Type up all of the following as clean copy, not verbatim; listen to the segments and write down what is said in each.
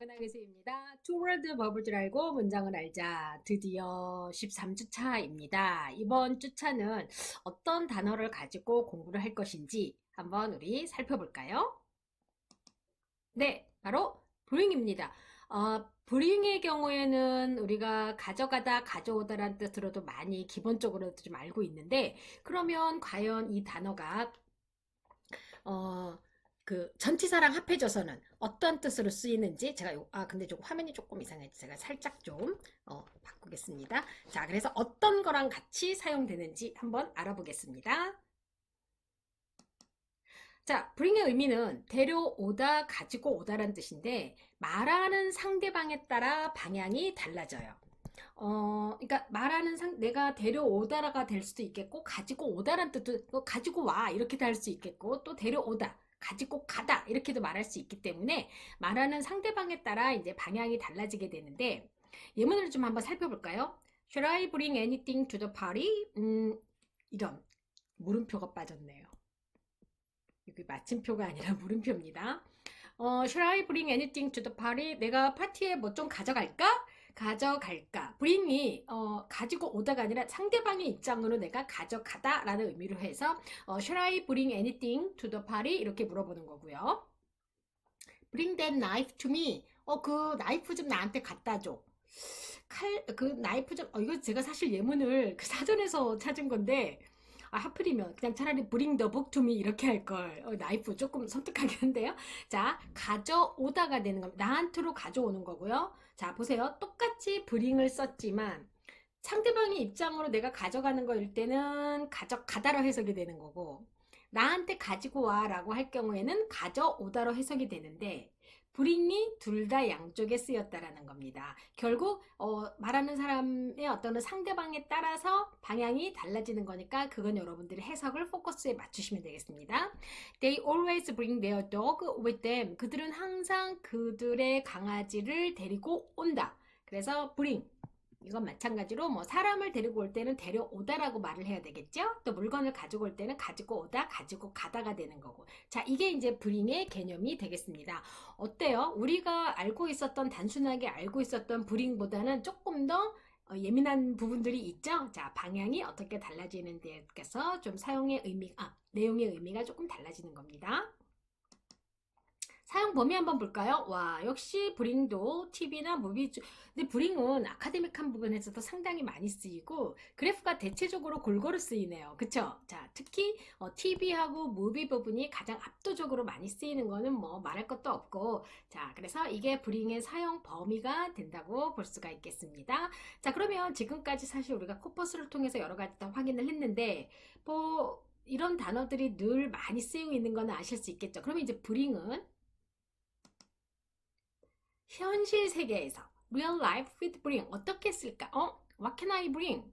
은하교수입니다. 투월드 버블 줄 알고 문장을 알자. 드디어 13주차입니다. 이번 주차는 어떤 단어를 가지고 공부를 할 것인지 한번 우리 살펴볼까요? 네, 바로 bring입니다. bring의 경우에는 우리가 가져가다, 가져오다라는 뜻으로도 많이 기본적으로 좀 알고 있는데, 그러면 과연 이 단어가 어, 그 전치사랑 합해져서는 어떤 뜻으로 쓰이는지 제가 근데 조금 화면이 조금 이상해서 제가 살짝 좀 바꾸겠습니다. 자, 그래서 어떤 거랑 같이 사용되는지 한번 알아보겠습니다. 자, bring의 의미는 데려오다, 가지고 오다라는 뜻인데 말하는 상대방에 따라 방향이 달라져요. 그러니까 말하는 내가 데려오다라가 될 수도 있겠고, 가지고 오다란 뜻도, 가지고 와, 이렇게 할 수 있겠고, 또 데려오다, 가지고 가다, 이렇게도 말할 수 있기 때문에, 말하는 상대방에 따라 이제 방향이 달라지게 되는데, 예문을 좀 한번 살펴볼까요? Should I bring anything to the party? 이런, 물음표가 빠졌네요. 여기 마침표가 아니라 물음표입니다. Should I bring anything to the party? 내가 파티에 뭐 좀 가져갈까? 가져갈까? bring이 가지고 오다가 아니라 상대방의 입장으로 내가 가져가다 라는 의미로 해서 Should I bring anything to the party? 이렇게 물어보는 거고요. Bring that knife to me. 그 나이프 좀 나한테 갖다 줘. 그 나이프 좀, 이거 제가 사실 예문을 그 사전에서 찾은 건데, 하필이면 그냥 차라리 bring the book to me 이렇게 할 걸. 나이프 조금 섬뜩하긴 한데요. 자, 가져오다가 되는 겁니다. 나한테로 가져오는 거고요. 자, 보세요. 똑같이 bring을 썼지만 상대방의 입장으로 내가 가져가는 거일 때는 가져가다로 해석이 되는 거고, 나한테 가지고 와 라고 할 경우에는 가져오다로 해석이 되는데, bring이 둘 다 양쪽에 쓰였다라는 겁니다. 결국 말하는 사람의 어떤 상대방에 따라서 방향이 달라지는 거니까 그건 여러분들이 해석을 포커스에 맞추시면 되겠습니다. They always bring their dog with them. 그들은 항상 그들의 강아지를 데리고 온다. 그래서 bring 이건 마찬가지로 뭐 사람을 데리고 올 때는 데려오다라고 말을 해야 되겠죠? 또 물건을 가지고 올 때는 가지고 오다, 가지고 가다가 되는 거고. 자, 이게 이제 bring의 개념이 되겠습니다. 어때요? 우리가 알고 있었던, 단순하게 알고 있었던 bring보다는 조금 더 예민한 부분들이 있죠? 자, 방향이 어떻게 달라지는 데서 좀 내용의 의미가 조금 달라지는 겁니다. 사용 범위 한번 볼까요? 와, 역시 브링도 TV나 무비, 근데 브링은 아카데믹한 부분에서도 상당히 많이 쓰이고 그래프가 대체적으로 골고루 쓰이네요. 그쵸? 자, 특히 TV하고 무비 부분이 가장 압도적으로 많이 쓰이는 거는 뭐 말할 것도 없고, 자, 그래서 이게 브링의 사용 범위가 된다고 볼 수가 있겠습니다. 자, 그러면 지금까지 사실 우리가 코퍼스를 통해서 여러 가지 다 확인을 했는데 뭐 이런 단어들이 늘 많이 쓰이고 있는 거는 아실 수 있겠죠. 그러면 이제 브링은 현실 세계에서 real life with bring 어떻게 쓸까? What can I bring?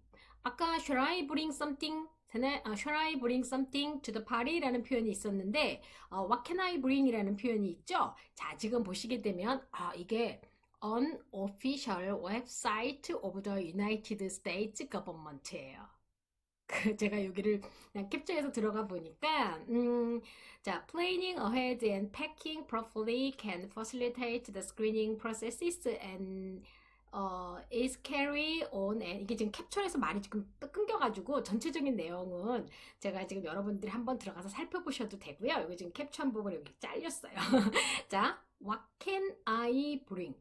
아까 should I bring something? should I bring something to the party? 라는 표현이 있었는데 what can I bring? 이라는 표현이 있죠. 자, 지금 보시게 되면 이게 unofficial website of the United States government예요. 제가 여기를 그냥 캡처해서 들어가 보니까 자, planning ahead and packing properly can facilitate the screening processes and is carry on and 이게 지금 캡처해서 말이 지금 끊겨가지고 전체적인 내용은 제가 지금 여러분들이 한번 들어가서 살펴보셔도 되고요. 여기 지금 캡처한 부분 여기 잘렸어요. 자, what can I bring?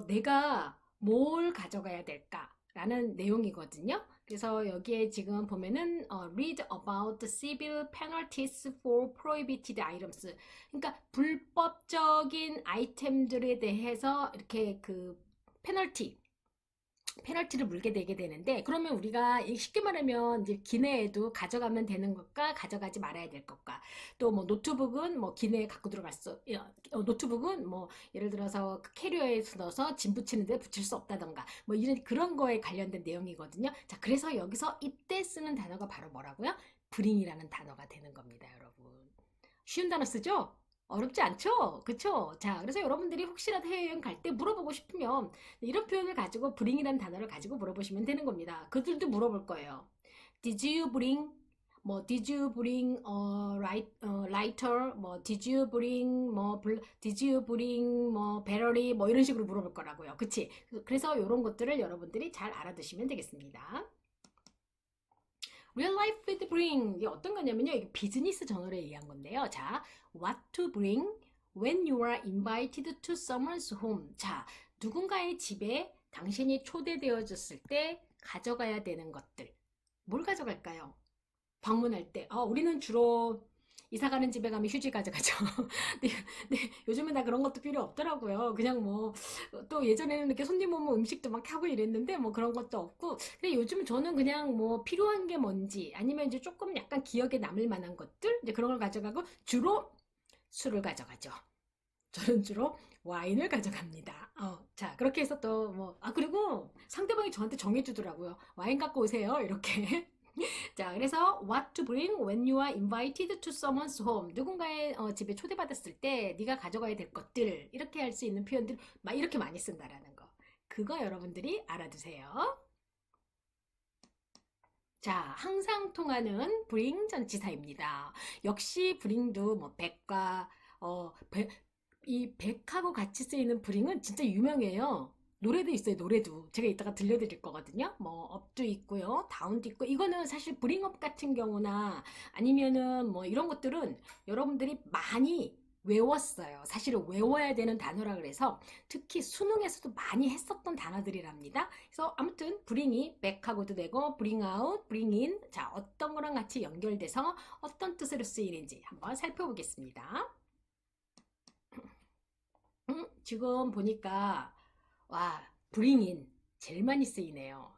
내가 뭘 가져가야 될까? 라는 내용이거든요. 그래서 여기에 지금 보면은 read about civil penalties for prohibited items. 그러니까 불법적인 아이템들에 대해서 이렇게 그 페널티를 물게 되게 되는데, 그러면 우리가 쉽게 말하면 이제 기내에도 가져가면 되는 것과 가져가지 말아야 될 것과, 또 뭐 노트북은 뭐 기내에 갖고 들어갈 노트북은 뭐 예를 들어서 그 캐리어에 넣어서 짐 붙이는데 붙일 수 없다던가 뭐 이런 그런 거에 관련된 내용이거든요. 자, 그래서 여기서 이때 쓰는 단어가 바로 뭐라고요? bring이라는 단어가 되는 겁니다, 여러분. 쉬운 단어 쓰죠? 어렵지 않죠? 그쵸? 자, 그래서 여러분들이 혹시라도 해외여행 갈 때 물어보고 싶으면 이런 표현을 가지고 bring이라는 단어를 가지고 물어보시면 되는 겁니다. 그들도 물어볼 거예요. Did you bring? 뭐 did you bring lighter, 뭐 did you bring did you bring battery 뭐 이런 식으로 물어볼 거라고요. 그치? 그래서 이런 것들을 여러분들이 잘 알아두시면 되겠습니다. Real life with bring 이게 어떤 거냐면요. 이게 비즈니스 저널에 의한 건데요. 자, what to bring when you are invited to someone's home. 자, 누군가의 집에 당신이 초대되어졌을 때 가져가야 되는 것들. 뭘 가져갈까요? 방문할 때. 우리는 주로 이사 가는 집에 가면 휴지 가져가죠. 근데 요즘은 다 그런 것도 필요 없더라고요. 그냥 뭐, 또 예전에는 이렇게 손님 오면 음식도 막 하고 이랬는데, 뭐 그런 것도 없고. 근데 요즘 저는 그냥 뭐 필요한 게 뭔지, 아니면 이제 조금 약간 기억에 남을 만한 것들, 이제 그런 걸 가져가고, 주로 술을 가져가죠. 저는 주로 와인을 가져갑니다. 자, 그렇게 해서 또 뭐, 그리고 상대방이 저한테 정해주더라고요. 와인 갖고 오세요. 이렇게. 자, 그래서 what to bring when you are invited to someone's home. 누군가의 집에 초대받았을 때 네가 가져가야 될 것들. 이렇게 할 수 있는 표현들 막 이렇게 많이 쓴다라는 거. 그거 여러분들이 알아두세요. 자, 항상 통하는 bring 전치사입니다. 역시 bring도 뭐 백과 이 백하고 같이 쓰이는 bring은 진짜 유명해요. 노래도 있어요, 노래도. 제가 이따가 들려드릴 거거든요. 뭐, up도 있고요, down도 있고. 이거는 사실 bring up 같은 경우나 아니면은 뭐 이런 것들은 여러분들이 많이 외웠어요. 사실은 외워야 되는 단어라 그래서 특히 수능에서도 많이 했었던 단어들이랍니다. 그래서 아무튼 bring이 back하고도 되고 bring out, bring in. 자, 어떤 거랑 같이 연결돼서 어떤 뜻으로 쓰이는지 한번 살펴보겠습니다. 지금 보니까 와, bring in 제일 많이 쓰이네요.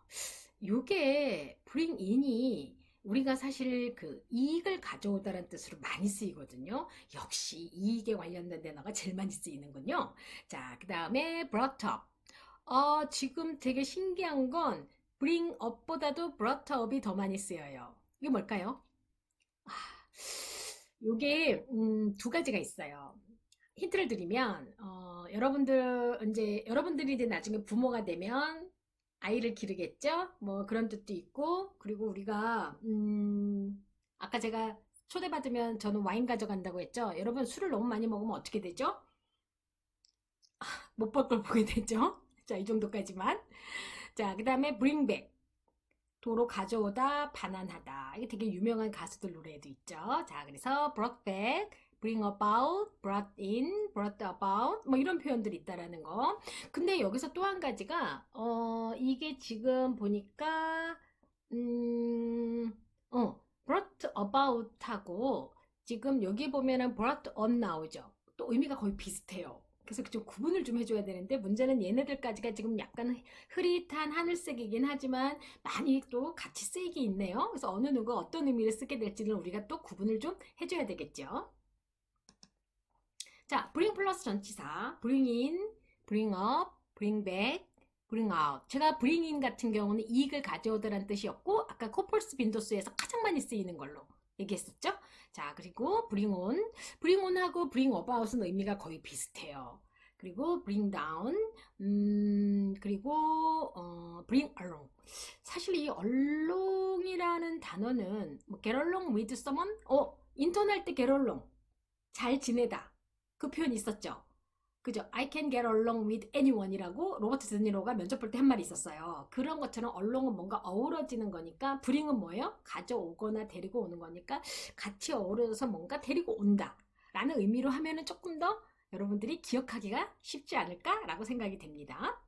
요게 bring in이 우리가 사실 그 이익을 가져오다라는 뜻으로 많이 쓰이거든요. 역시 이익에 관련된 단어가 제일 많이 쓰이는군요. 자, 그 다음에 brought up. 지금 되게 신기한 건 bring up보다도 brought up이 더 많이 쓰여요. 이게 뭘까요? 아, 요게 두 가지가 있어요. 힌트를 드리면 여러분들이 이제 나중에 부모가 되면 아이를 기르겠죠? 뭐 그런 뜻도 있고 그리고 우리가 아까 제가 초대받으면 저는 와인 가져간다고 했죠? 여러분 술을 너무 많이 먹으면 어떻게 되죠? 못 볼 걸 보게 되죠? 자, 이 정도까지만. 자, 그 다음에 bring back. 도로 가져오다, 반환하다. 이게 되게 유명한 가수들 노래에도 있죠. 자, 그래서 brought back, bring about, brought in, brought about 뭐 이런 표현들이 있다라는 거. 근데 여기서 또 한 가지가 이게 지금 보니까 brought about하고 지금 여기 보면은 brought on 나오죠. 또 의미가 거의 비슷해요. 그래서 좀 구분을 좀 해줘야 되는데 문제는 얘네들까지가 지금 약간 흐릿한 하늘색이긴 하지만 많이 또 같이 쓰이기 있네요. 그래서 어느 누가 어떤 의미를 쓰게 될지는 우리가 또 구분을 좀 해줘야 되겠죠. 자, bring 플러스 전치사, bring in, bring up, bring back, bring out. 제가 bring in 같은 경우는 이익을 가져오다라는 뜻이었고 아까 코폴스 빈도수에서 가장 많이 쓰이는 걸로 얘기했었죠. 자, 그리고 bring on, bring on하고 bring about은 의미가 거의 비슷해요. 그리고 bring down, 그리고 bring along. 사실 이 along이라는 단어는 뭐 get along with someone, 인턴 할 때 get along, 잘 지내다. 그 표현이 있었죠. 그죠? I can get along with anyone이라고 로버트 드니로가 면접 볼 때 한 말이 있었어요. 그런 것처럼 along은 뭔가 어우러지는 거니까 bring은 뭐예요? 가져오거나 데리고 오는 거니까 같이 어우러져서 뭔가 데리고 온다 라는 의미로 하면은 조금 더 여러분들이 기억하기가 쉽지 않을까라고 생각이 됩니다.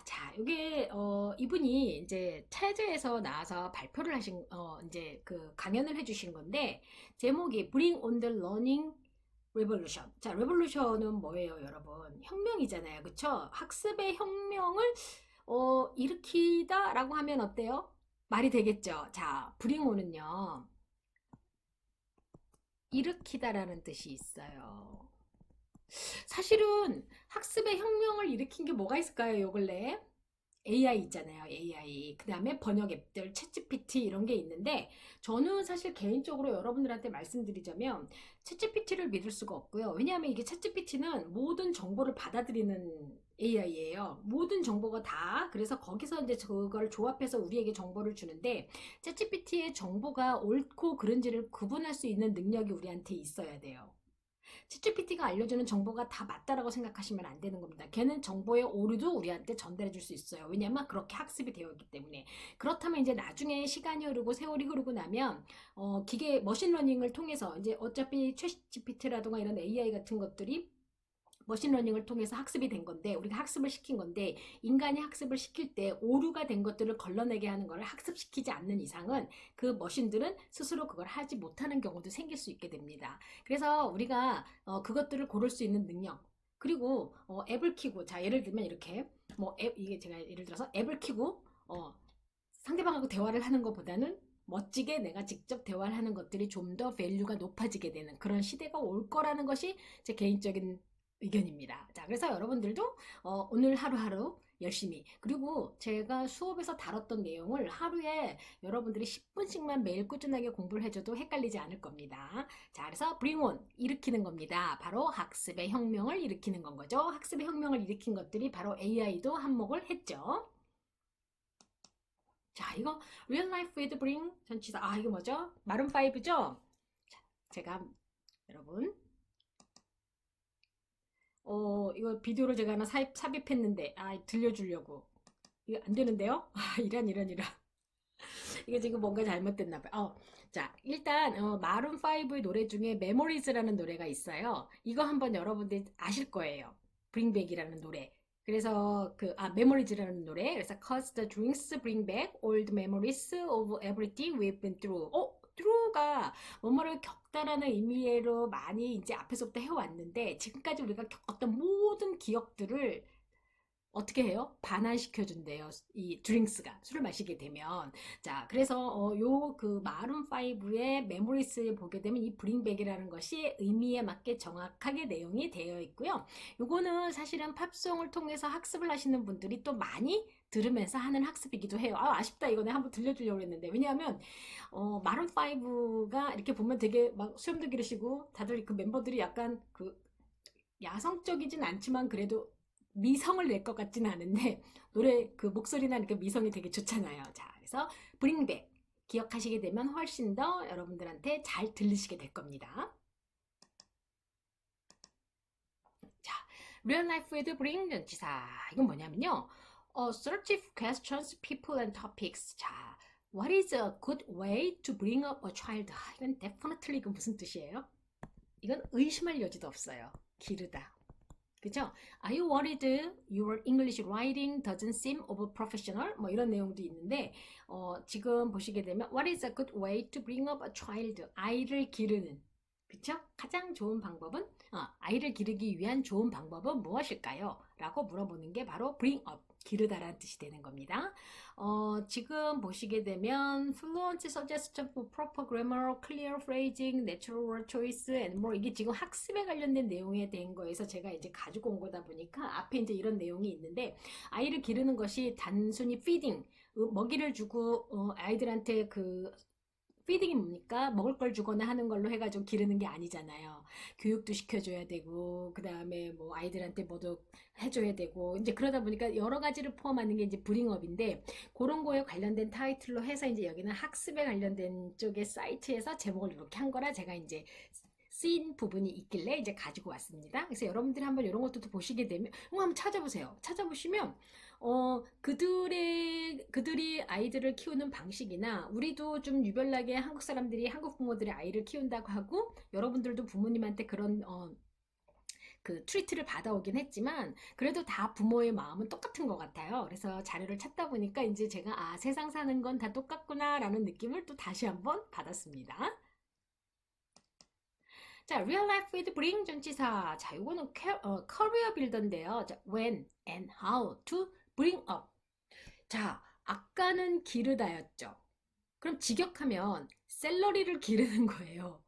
자, 이게 이분이 이제 체제에서 나와서 발표를 하신 이제 그 강연을 해주신 건데 제목이 Bring on the Learning Revolution. 자, 레볼루션은 뭐예요, 여러분? 혁명이잖아요, 그쵸? 학습의 혁명을 일으키다라고 하면 어때요? 말이 되겠죠? 자, Bring on은요, 일으키다라는 뜻이 있어요. 사실은 학습의 혁명을 일으킨 게 뭐가 있을까요, 요 근래? AI 있잖아요. AI. 그 다음에 번역 앱들, 챗GPT 이런 게 있는데 저는 사실 개인적으로 여러분들한테 말씀드리자면 챗GPT를 믿을 수가 없고요. 왜냐하면 이게 챗GPT는 모든 정보를 받아들이는 AI예요. 모든 정보가 다. 그래서 거기서 이제 그걸 조합해서 우리에게 정보를 주는데 챗GPT의 정보가 옳고 그른지를 구분할 수 있는 능력이 우리한테 있어야 돼요. 챗GPT가 알려주는 정보가 다 맞다라고 생각하시면 안 되는 겁니다. 걔는 정보의 오류도 우리한테 전달해 줄 수 있어요. 왜냐면 그렇게 학습이 되어 있기 때문에. 그렇다면 이제 나중에 시간이 흐르고 세월이 흐르고 나면 기계 머신러닝을 통해서 이제 어차피 챗GPT라든가 이런 AI 같은 것들이 머신러닝을 통해서 학습이 된 건데 우리가 학습을 시킨 건데 인간이 학습을 시킬 때 오류가 된 것들을 걸러내게 하는 걸 학습시키지 않는 이상은 그 머신들은 스스로 그걸 하지 못하는 경우도 생길 수 있게 됩니다. 그래서 우리가 그것들을 고를 수 있는 능력 그리고 앱을 키고 자 예를 들면 이렇게 뭐 앱 이게 제가 예를 들어서 앱을 키고 상대방하고 대화를 하는 것보다는 멋지게 내가 직접 대화를 하는 것들이 좀 더 밸류가 높아지게 되는 그런 시대가 올 거라는 것이 제 개인적인 의견입니다. 자, 그래서 여러분들도 오늘 하루하루 열심히 그리고 제가 수업에서 다뤘던 내용을 하루에 여러분들이 10분씩만 매일 꾸준하게 공부를 해줘도 헷갈리지 않을 겁니다. 자, 그래서 bring on 일으키는 겁니다. 바로 학습의 혁명을 일으키는 건 거죠. 학습의 혁명을 일으킨 것들이 바로 AI도 한몫을 했죠. 자, 이거 real life with bring 전치사 이거 뭐죠? 마룬 5죠? 자, 제가 여러분 이거 비디오를 제가 하나 삽입했는데, 들려주려고. 이거 안 되는데요? 이런. 이거 지금 뭔가 잘못됐나 봐요. 자, 일단, 마룬5의 노래 중에 메모리즈라는 노래가 있어요. 이거 한번 여러분들 아실 거예요. 브링백이라는 노래. 그래서 메모리즈라는 노래. 그래서 cause the drinks bring back old memories of everything we've been through. through가 뭐뭐를 겪다라는 의미로 많이 이제 앞에서부터 해왔는데 지금까지 우리가 겪었던 모든 기억들을 어떻게 해요? 반환시켜준대요. 이 드링크스가 술을 마시게 되면. 자, 그래서 요 그 마룬 5의 메모리스를 보게 되면 이 브링백이라는 것이 의미에 맞게 정확하게 내용이 되어 있고요. 요거는 사실은 팝송을 통해서 학습을 하시는 분들이 또 많이 들으면서 하는 학습이기도 해요. 아쉽다. 이거 내가 한번 들려주려고 했는데. 왜냐하면 마룬 5가 이렇게 보면 되게 막 수염도 기르시고 다들 그 멤버들이 약간 그 야성적이진 않지만 그래도 미성을 낼 것 같지는 않은데 노래 그 목소리나 이렇게 미성이 되게 좋잖아요. 자, 그래서 브링백 기억하시게 되면 훨씬 더 여러분들한테 잘 들리시게 될 겁니다. 자, real life with bring 전치사 이건 뭐냐면요. search of questions, people and topics. 자, what is a good way to bring up a child? 이건 definitely 이건 무슨 뜻이에요? 이건 의심할 여지도 없어요. 기르다. 그죠? Are you worried your English writing doesn't seem over professional? 뭐 이런 내용도 있는데 지금 보시게 되면 What is a good way to bring up a child? 아이를 기르는 그쵸? 가장 좋은 방법은 아이를 기르기 위한 좋은 방법은 무엇일까요? 라고 물어보는 게 바로 bring up, 기르다라는 뜻이 되는 겁니다. 지금 보시게 되면 fluent suggestion for proper grammar, clear phrasing, natural word choice, and more 이게 지금 학습에 관련된 내용에 대한 거에서 제가 이제 가지고 온 거다 보니까 앞에 이제 이런 내용이 있는데 아이를 기르는 것이 단순히 feeding, 먹이를 주고 아이들한테 그 피딩이 뭡니까? 먹을 걸 주거나 하는 걸로 해가지고 기르는 게 아니잖아요. 교육도 시켜줘야 되고, 그 다음에 뭐 아이들한테 뭐도 해줘야 되고, 이제 그러다 보니까 여러 가지를 포함하는 게 이제 브링업인데, 그런 거에 관련된 타이틀로 해서 이제 여기는 학습에 관련된 쪽의 사이트에서 제목을 이렇게 한 거라 제가 이제 쓰인 부분이 있길래 이제 가지고 왔습니다. 그래서 여러분들이 한번 이런 것도 보시게 되면, 한번 찾아보세요. 찾아보시면, 그들이 아이들을 키우는 방식이나 우리도 좀 유별나게 한국 사람들이 한국 부모들이 아이를 키운다고 하고 여러분들도 부모님한테 그런 그 트리트를 받아오긴 했지만 그래도 다 부모의 마음은 똑같은 것 같아요. 그래서 자료를 찾다 보니까 이제 제가 세상 사는 건 다 똑같구나 라는 느낌을 또 다시 한번 받았습니다. 자, real life with bring 전치사. 자, 이거는 career builder인데요. 자, when and how to bring up. 자, 아까는 기르다였죠. 그럼 직역하면 샐러리를 기르는 거예요.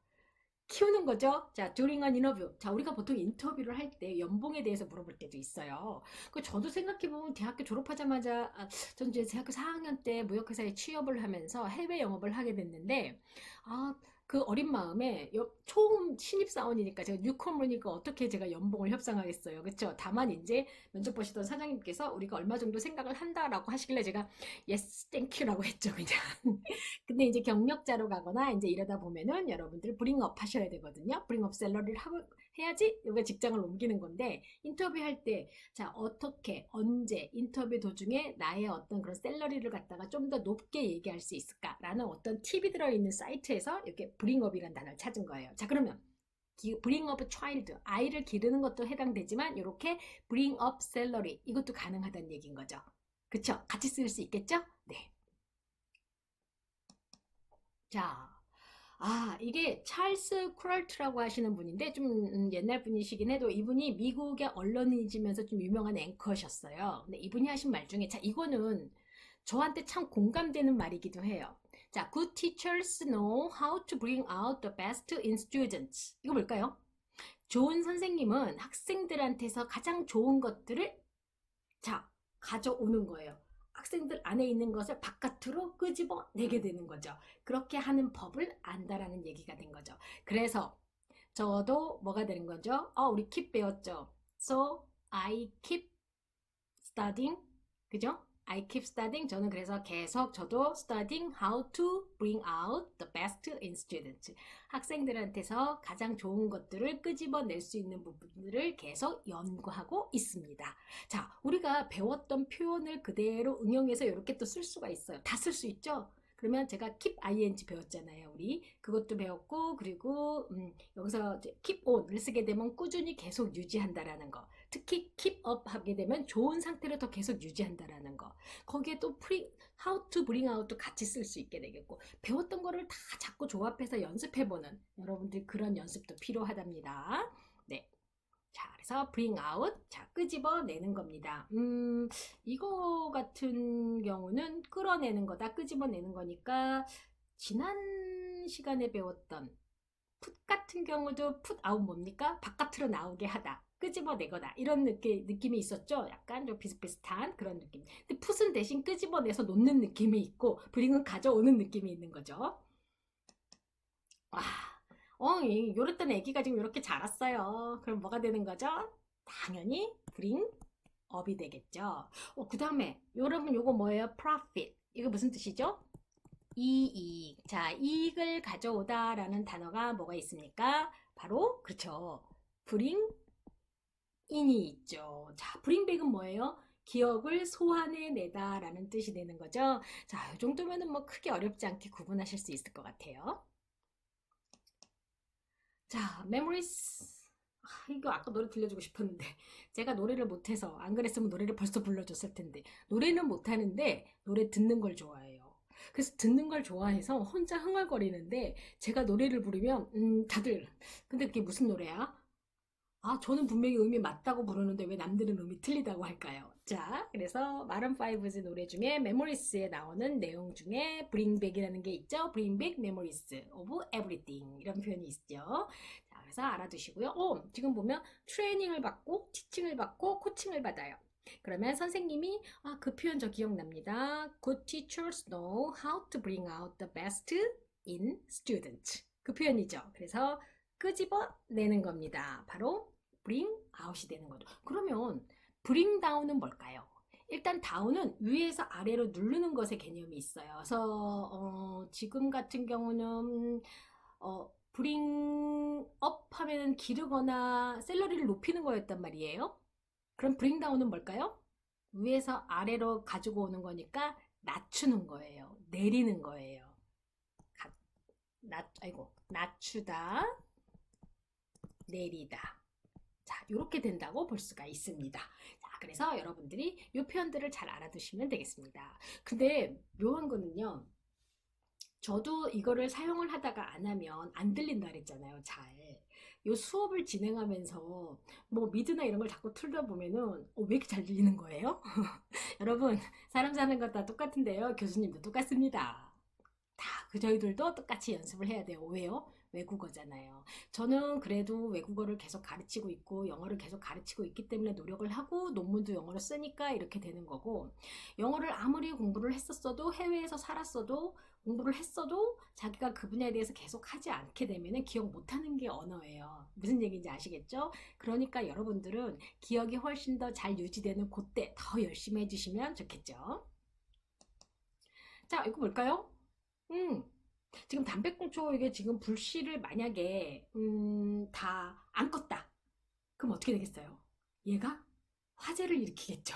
키우는 거죠. 자, during an interview. 자, 우리가 보통 인터뷰를 할 때 연봉에 대해서 물어볼 때도 있어요. 그 저도 생각해보면 대학교 졸업하자마자, 전 이제 대학교 4학년 때 무역회사에 취업을 하면서 해외 영업을 하게 됐는데, 아, 그 어린 마음에 처음 신입사원이니까 제가 뉴커머니까 어떻게 제가 연봉을 협상하겠어요. 그쵸? 다만 이제 면접 보시던 사장님께서 우리가 얼마 정도 생각을 한다라고 하시길래 제가 yes, thank you라고 했죠, 그냥. 근데 이제 경력자로 가거나 이제 이러다 보면은 여러분들 브링업 하셔야 되거든요. 브링업 샐러리를 하고 해야지 이게 직장을 옮기는 건데 인터뷰할 때 자, 어떻게 언제 인터뷰 도중에 나의 어떤 그런 샐러리를 갖다가 좀 더 높게 얘기할 수 있을까라는 어떤 팁이 들어있는 사이트에서 이렇게 브링업이라는 단어를 찾은 거예요. 자, 그러면 bring up a child, 아이를 기르는 것도 해당되지만 이렇게 bring up salary 이것도 가능하다는 얘기인 거죠. 그쵸? 같이 쓸 수 있겠죠? 네. 자, 이게 찰스 쿠랄트라고 하시는 분인데 좀 옛날 분이시긴 해도 이분이 미국의 언론인이시면서 좀 유명한 앵커셨어요. 근데 이분이 하신 말 중에 자, 이거는 저한테 참 공감되는 말이기도 해요. 자, good teachers know how to bring out the best in students. 이거 뭘까요? 좋은 선생님은 학생들한테서 가장 좋은 것들을 자, 가져오는 거예요. 학생들 안에 있는 것을 바깥으로 끄집어 내게 되는 거죠. 그렇게 하는 법을 안다라는 얘기가 된 거죠. 그래서 저도 뭐가 되는 거죠? 우리 keep 배웠죠. So I keep studying. 그죠? I keep studying. 저는 그래서 계속 저도 studying how to bring out the best in students. 학생들한테서 가장 좋은 것들을 끄집어낼 수 있는 부분들을 계속 연구하고 있습니다. 자, 우리가 배웠던 표현을 그대로 응용해서 이렇게 또 쓸 수가 있어요. 다 쓸 수 있죠? 그러면 제가 keep ing 배웠잖아요. 우리 그것도 배웠고 그리고 여기서 keep on을 쓰게 되면 꾸준히 계속 유지한다라는 거. 특히 keep up 하게 되면 좋은 상태를 더 계속 유지한다라는 거. 거기에 또 how to bring out도 같이 쓸 수 있게 되겠고 배웠던 거를 다 자꾸 조합해서 연습해보는 여러분들 그런 연습도 필요하답니다. 네. 자, 그래서 bring out, 자, 끄집어내는 겁니다. 이거 같은 경우는 끌어내는 거다, 끄집어내는 거니까 지난 시간에 배웠던 put 같은 경우도 put out 뭡니까? 바깥으로 나오게 하다. 끄집어내거나 이런 느낌이 있었죠. 약간 좀 비슷비슷한 그런 느낌. 근데 put은 대신 끄집어내서 놓는 느낌이 있고 bring은 가져오는 느낌이 있는 거죠. 와, 요랬던 애기가 지금 이렇게 자랐어요. 그럼 뭐가 되는 거죠? 당연히 bring up이 되겠죠. 그 다음에 여러분 요거 뭐예요? profit. 이거 무슨 뜻이죠? 이익. 자, 이익을 가져오다라는 단어가 뭐가 있습니까? 바로 그렇죠. bring in이 있죠. 자, bring back은 뭐예요? 기억을 소환해내다라는 뜻이 되는 거죠. 자, 이 정도면은 뭐 크게 어렵지 않게 구분하실 수 있을 것 같아요. 자, memories. 이거 아까 노래 들려주고 싶었는데 제가 노래를 못해서 안 그랬으면 노래를 벌써 불러줬을 텐데 노래는 못하는데 노래 듣는 걸 좋아해요. 그래서 듣는 걸 좋아해서 혼자 흥얼거리는데 제가 노래를 부르면 다들 근데 그게 무슨 노래야? 저는 분명히 음이 맞다고 부르는데 왜 남들은 음이 틀리다고 할까요? 자, 그래서 마룬 5즈 노래 중에 메모리스에 나오는 내용 중에 bring back이라는 게 있죠. bring back memories of everything 이런 표현이 있죠. 자, 그래서 알아두시고요. 지금 보면 트레이닝을 받고 티칭을 받고 코칭을 받아요. 그러면 선생님이 그 표현 저 기억납니다. Good teachers know how to bring out the best in students. 그 표현이죠. 그래서 끄집어내는 겁니다. 바로 bring out이 되는 거죠. 그러면 bring down은 뭘까요? 일단 down은 위에서 아래로 누르는 것의 개념이 있어요. 그래서 지금 같은 경우는 bring up 하면 기르거나 샐러리를 높이는 거였단 말이에요. 그럼 bring down은 뭘까요? 위에서 아래로 가지고 오는 거니까 낮추는 거예요. 내리는 거예요. 낮추다. 내리다. 자, 이렇게 된다고 볼 수가 있습니다. 자, 그래서 여러분들이 이 표현들을 잘 알아두시면 되겠습니다. 근데 묘한 거는요. 저도 이거를 사용을 하다가 안 하면 안 들린다 그랬잖아요. 잘. 요 수업을 진행하면서 뭐 미드나 이런 걸 자꾸 틀다 보면은 왜 이렇게 잘 들리는 거예요? 여러분, 사람 사는 것 다 똑같은데요. 교수님도 똑같습니다. 다 저희들도 똑같이 연습을 해야 돼요. 왜요? 외국어잖아요. 저는 그래도 외국어를 계속 가르치고 있고 영어를 계속 가르치고 있기 때문에 노력을 하고 논문도 영어로 쓰니까 이렇게 되는 거고, 영어를 아무리 공부를 했었어도 해외에서 살았어도 공부를 했어도 자기가 그 분야에 대해서 계속 하지 않게 되면 기억 못하는 게 언어예요. 무슨 얘기인지 아시겠죠? 그러니까 여러분들은 기억이 훨씬 더 잘 유지되는 그때 더 열심히 해주시면 좋겠죠. 자, 이거 뭘까요? 음, 지금 담배꽁초 이게 지금 불씨를 만약에 다 안 껐다. 그럼 어떻게 되겠어요? 얘가 화재를 일으키겠죠.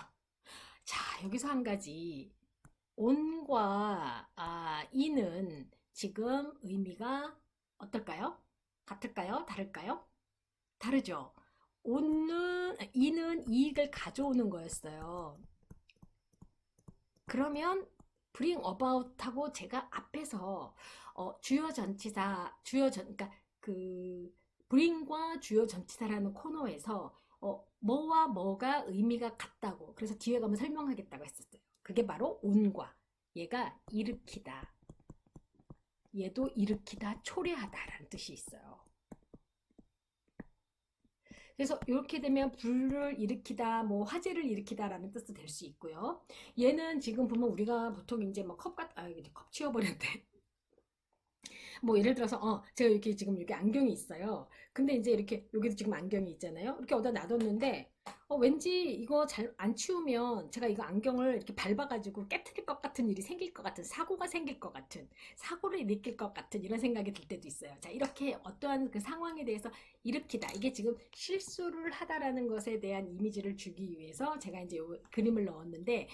자, 여기서 한 가지. 온과 이는 지금 의미가 어떨까요? 같을까요? 다를까요? 다르죠. 이는 이익을 가져오는 거였어요. 그러면 bring about 하고 제가 앞에서 주요 전치사, 그러니까 그 bring과 주요 전치사라는 코너에서 뭐와 뭐가 의미가 같다고, 그래서 뒤에 가면 설명하겠다고 했었어요. 그게 바로 온과, 얘가 일으키다, 얘도 일으키다, 초래하다라는 뜻이 있어요. 그래서 이렇게 되면 불을 일으키다, 뭐 화재를 일으키다라는 뜻도 될 수 있고요. 얘는 지금 보면 우리가 보통 이제 뭐 이게 컵 치워버렸는데. 뭐 예를 들어서 제가 이렇게 지금 여기 안경이 있어요. 근데 이제 이렇게 여기도 지금 안경이 있잖아요. 이렇게 어디다 놔뒀는데 왠지 이거 잘 안 치우면 제가 이거 안경을 이렇게 밟아가지고 깨트릴 것 같은 일이 생길 것 같은, 사고가 생길 것 같은, 사고를 일으킬 것 같은 이런 생각이 들 때도 있어요. 자, 이렇게 어떠한 그 상황에 대해서 일으키다, 이게 지금 실수를 하다라는 것에 대한 이미지를 주기 위해서 제가 이제 요 그림을 넣었는데,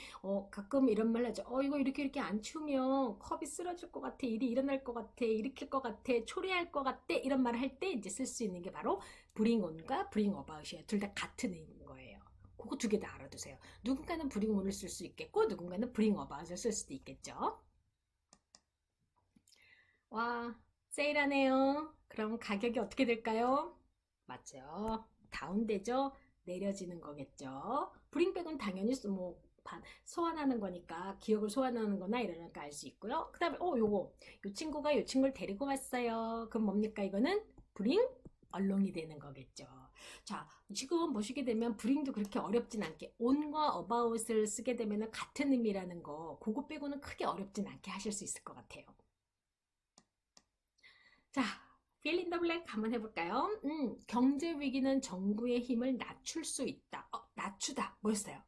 가끔 이런 말 하죠. 이거 이렇게 안 치우면 컵이 쓰러질 것 같아, 일이 일어날 것 같아, 일으킬 것 같아, 초래할 것 같아, 이런 말을 할 때 이제 쓸 수 있는 게 바로 bring on과 bring about이에요. 둘 다 같은 의미인 거예요. 그거 두 개 다 알아두세요. 누군가는 bring on을 쓸 수 있겠고 누군가는 bring about을 쓸 수도 있겠죠. 와, 세일하네요. 그럼 가격이 어떻게 될까요? 맞죠. 다운되죠. 내려지는 거겠죠. 브링백은 당연히 뭐 소환하는 거니까, 기억을 소환하는 거나 이러니까 알 수 있고요. 그 다음에 요 친구가 요 친구를 데리고 왔어요. 그럼 뭡니까? 이거는 브링 얼롱이 되는 거겠죠. 자, 지금 보시게 되면 브링도 그렇게 어렵진 않게 on과 about을 쓰게 되면 같은 의미라는 거, 그거 빼고는 크게 어렵진 않게 하실 수 있을 것 같아요. 자, fill in the blank 한번 해볼까요? 경제 위기는 정부의 힘을 낮출 수 있다. 낮추다. 뭐였어요?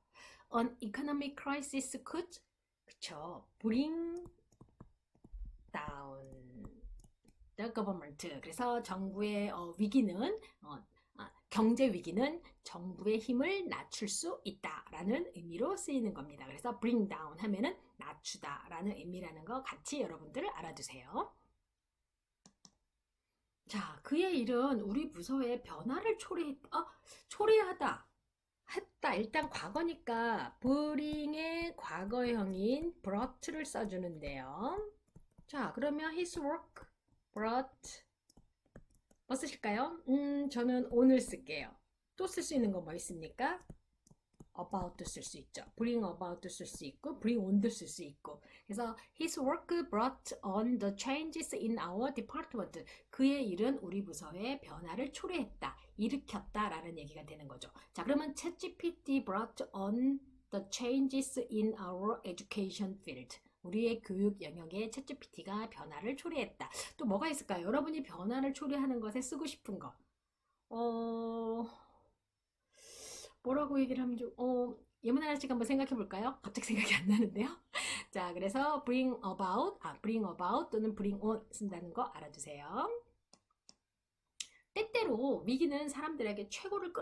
An economic crisis could, 그쵸, bring down the government. 그래서 정부의 위기는, 경제 위기는 정부의 힘을 낮출 수 있다라는 의미로 쓰이는 겁니다. 그래서 bring down 하면은 낮추다라는 의미라는 거 같이 여러분들 알아두세요. 자, 그의 일은 우리 부서의 변화를 초래하다. 했다. 일단 과거니까 bring의 과거형인 brought를 써주는데요. 자, 그러면 his work brought, 뭐 쓰실까요? 저는 오늘 쓸게요. 또 쓸 수 있는 거 뭐 있습니까? about도 쓸 수 있죠. bring about도 쓸 수 있고 bring on도 쓸 수 있고. 그래서 his work brought on the changes in our department. 그의 일은 우리 부서의 변화를 초래했다, 일으켰다 라는 얘기가 되는 거죠. 자, 그러면 ChatGPT brought on the changes in our education field. 우리의 교육 영역에 챗GPT가 변화를 초래했다. 또 뭐가 있을까요? 여러분이 변화를 초래하는 것에 쓰고 싶은 거. 뭐라고 얘기를 하면 좀, 예문 하나씩 한번 생각해 볼까요? 갑자기 생각이 안 나는데요. 자, 그래서 bring about 또는 bring on 쓴다는 거 알아두세요. 때때로 위기는 사람들에게 최고를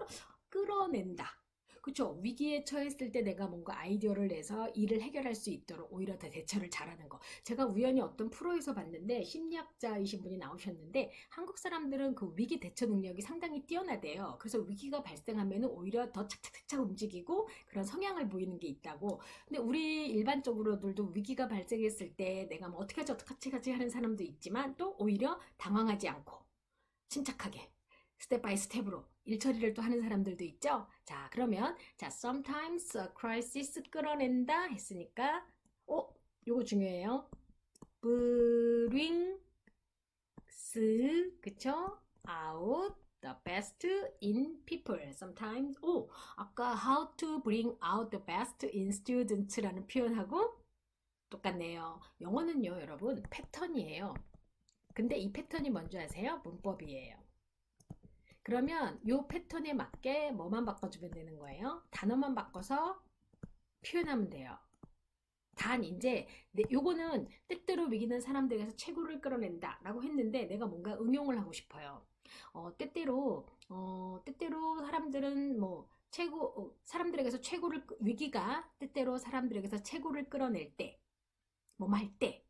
끌어낸다. 그쵸? 위기에 처했을 때 내가 뭔가 아이디어를 내서 일을 해결할 수 있도록 오히려 더 대처를 잘하는 거. 제가 우연히 어떤 프로에서 봤는데, 심리학자이신 분이 나오셨는데, 한국 사람들은 그 위기 대처 능력이 상당히 뛰어나대요. 그래서 위기가 발생하면 오히려 더 착착착착 움직이고 그런 성향을 보이는 게 있다고. 근데 우리 일반적으로들도 위기가 발생했을 때 내가 뭐 어떻게 하지 하는 사람도 있지만, 또 오히려 당황하지 않고 침착하게 스텝 바이 스텝으로 일 처리를 또 하는 사람들도 있죠. 자, 그러면 sometimes a crisis 끌어낸다 했으니까 요거 중요해요. bring 그쵸? out the best in people. Sometimes, 아까 how to bring out the best in students라는 표현하고 똑같네요. 영어는요, 여러분, 패턴이에요. 근데 이 패턴이 뭔지 아세요? 문법이에요. 그러면 이 패턴에 맞게 뭐만 바꿔주면 되는 거예요? 단어만 바꿔서 표현하면 돼요. 단 이제 요거는 때때로 위기는 사람들에게서 최고를 끌어낸다 라고 했는데 내가 뭔가 응용을 하고 싶어요. 때때로 사람들은 뭐 사람들에게서 최고를 위기가 때때로 사람들에게서 최고를 끌어낼 때 뭐뭐 할 때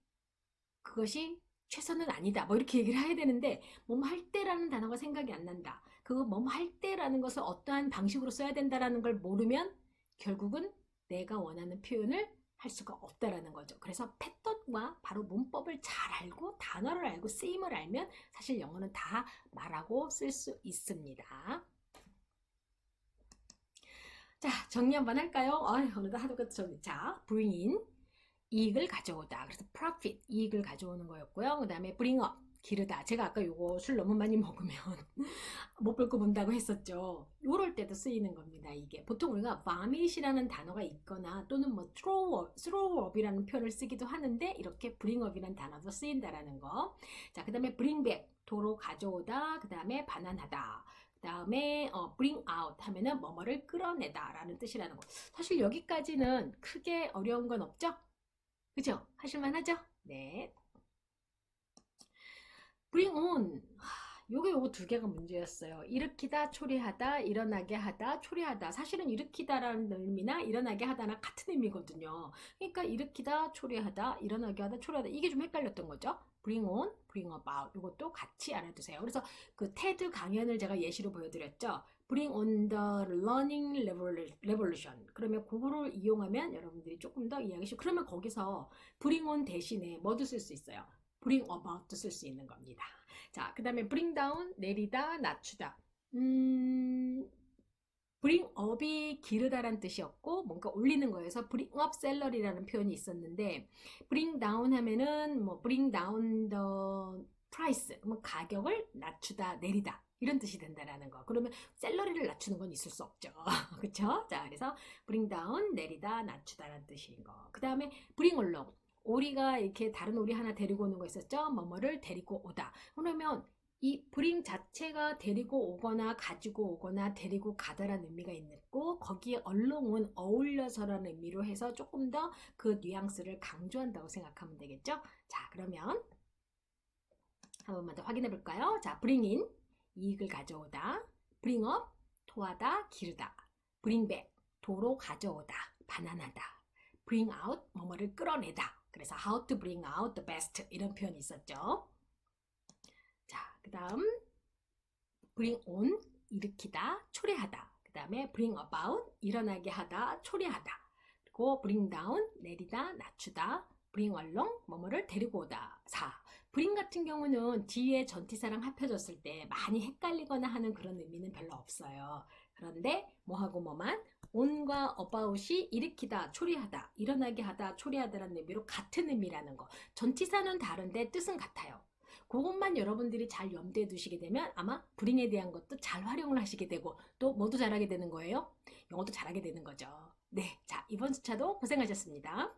그것이 최선은 아니다 뭐 이렇게 얘기를 해야 되는데 뭐뭐 할 때라는 단어가 생각이 안 난다. 그거 뭐뭐 할 때라는 것을 어떠한 방식으로 써야 된다라는 걸 모르면 결국은 내가 원하는 표현을 할 수가 없다라는 거죠. 그래서 패턴과 바로 문법을 잘 알고 단어를 알고 쓰임을 알면 사실 영어는 다 말하고 쓸 수 있습니다. 자, 정리 한번 할까요? 오늘도 하도 끝 정리. 자, bring in 이익을 가져오다. 그래서 profit 이익을 가져오는 거였고요. 그 다음에 bring up 기르다. 제가 아까 요거 술 너무 많이 먹으면 못 볼 거 본다고 했었죠. 요럴 때도 쓰이는 겁니다. 이게 보통 우리가 vomit이라는 단어가 있거나 또는 뭐 throw up이라는 표현을 쓰기도 하는데 이렇게 bring up이라는 단어도 쓰인다라는 거. 자, 그 다음에 bring back 도로 가져오다. 그 다음에 반환하다. 그 다음에 bring out 하면은 뭐뭐를 끌어내다 라는 뜻이라는 거. 사실 여기까지는 크게 어려운 건 없죠? 그죠? 하실만 하죠? 네. bring on. 요거 두 개가 문제였어요. 일으키다, 초래하다, 일어나게 하다, 초래하다. 사실은 일으키다라는 의미나 일어나게 하다나 같은 의미거든요. 그러니까 일으키다, 초래하다, 일어나게 하다, 초래하다. 이게 좀 헷갈렸던 거죠. bring on, bring about. 요것도 같이 알아두세요. 그래서 그 테드 강연을 제가 예시로 보여드렸죠. bring on the learning revolution. 그러면 그거를 이용하면 여러분들이 조금 더 이해하기 쉽고 그러면 거기서 bring on 대신에 뭐도 쓸 수 있어요. bring about도 쓸 수 있는 겁니다. 자, 그 다음에 bring down, 내리다, 낮추다. bring up이 기르다란 뜻이었고 뭔가 올리는 거여서 bring up salary라는 표현이 있었는데 bring down 하면은 뭐 bring down the price, 그러면 가격을 낮추다, 내리다 이런 뜻이 된다라는 거. 그러면 샐러리를 낮추는 건 있을 수 없죠. 그쵸? 자, 그래서 bring down, 내리다, 낮추다라는 뜻인 거. 그 다음에 bring along. 오리가 이렇게 다른 오리 하나 데리고 오는 거 있었죠? 뭐뭐를 데리고 오다. 그러면 이 bring 자체가 데리고 오거나 가지고 오거나 데리고 가다라는 의미가 있고 거기에 along은 어울려서라는 의미로 해서 조금 더 그 뉘앙스를 강조한다고 생각하면 되겠죠? 자, 그러면 한 번만 더 확인해 볼까요? 자, bring in 이익을 가져오다, bring up 토하다, 기르다, bring back 도로 가져오다, 반환하다, bring out 뭐뭐를 끌어내다. 그래서 how to bring out the best 이런 표현이 있었죠. 자, 그 다음 bring on 일으키다, 초래하다. 그 다음에 bring about 일어나게 하다, 초래하다. 그리고 bring down 내리다, 낮추다. bring along 뭐뭐를 데리고 오다. 4. bring 같은 경우는 뒤에 전치사랑 합쳐졌을 때 많이 헷갈리거나 하는 그런 의미는 별로 없어요. 그런데 뭐하고 뭐만 on과 about이 일으키다, 초래하다, 일어나게 하다, 초래하다라는 의미로 같은 의미라는 거. 전치사는 다른데 뜻은 같아요. 그것만 여러분들이 잘 염두에 두시게 되면 아마 bring에 대한 것도 잘 활용을 하시게 되고 또 뭐도 잘하게 되는 거예요? 영어도 잘하게 되는 거죠. 네, 자, 이번 주차도 고생하셨습니다.